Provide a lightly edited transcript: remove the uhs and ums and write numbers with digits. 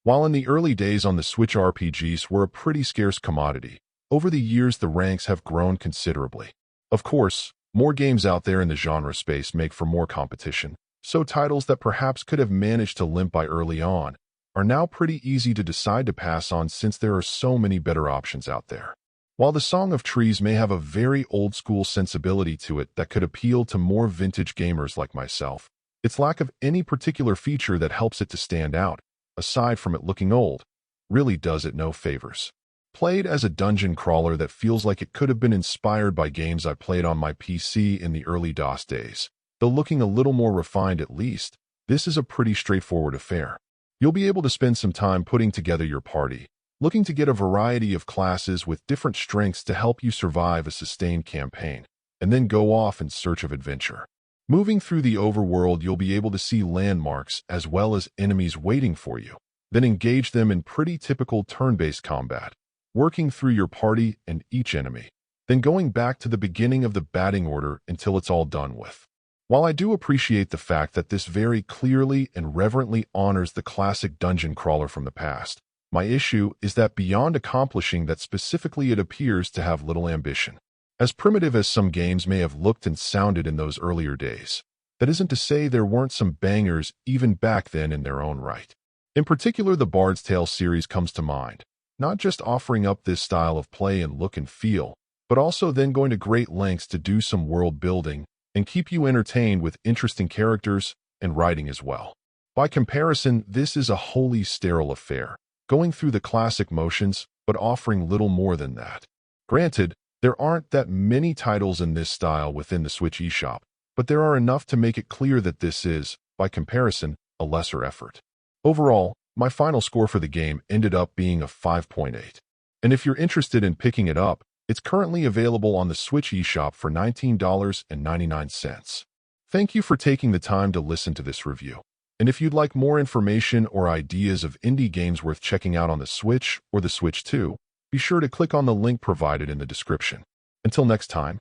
While in the early days on the Switch RPGs were a pretty scarce commodity, over the years the ranks have grown considerably. Of course, more games out there in the genre space make for more competition, so titles that perhaps could have managed to limp by early on are now pretty easy to decide to pass on since there are so many better options out there. While the Song of Trees may have a very old-school sensibility to it that could appeal to more vintage gamers like myself, its lack of any particular feature that helps it to stand out, aside from it looking old, really does it no favors. Played as a dungeon crawler that feels like it could have been inspired by games I played on my PC in the early DOS days, though looking a little more refined at least, this is a pretty straightforward affair. You'll be able to spend some time putting together your party, looking to get a variety of classes with different strengths to help you survive a sustained campaign, and then go off in search of adventure. Moving through the overworld, you'll be able to see landmarks as well as enemies waiting for you, then engage them in pretty typical turn-based combat, working through your party and each enemy, then going back to the beginning of the batting order until it's all done with. While I do appreciate the fact that this very clearly and reverently honors the classic dungeon crawler from the past, my issue is that beyond accomplishing that specifically it appears to have little ambition. As primitive as some games may have looked and sounded in those earlier days, that isn't to say there weren't some bangers even back then in their own right. In particular, the Bard's Tale series comes to mind, not just offering up this style of play and look and feel, but also then going to great lengths to do some world building and keep you entertained with interesting characters and writing as well. By comparison, this is a wholly sterile affair, going through the classic motions, but offering little more than that. Granted, there aren't that many titles in this style within the Switch eShop, but there are enough to make it clear that this is, by comparison, a lesser effort. Overall, my final score for the game ended up being a 5.8. And if you're interested in picking it up, it's currently available on the Switch eShop for $19.99. Thank you for taking the time to listen to this review. And if you'd like more information or ideas of indie games worth checking out on the Switch or the Switch 2, be sure to click on the link provided in the description. Until next time,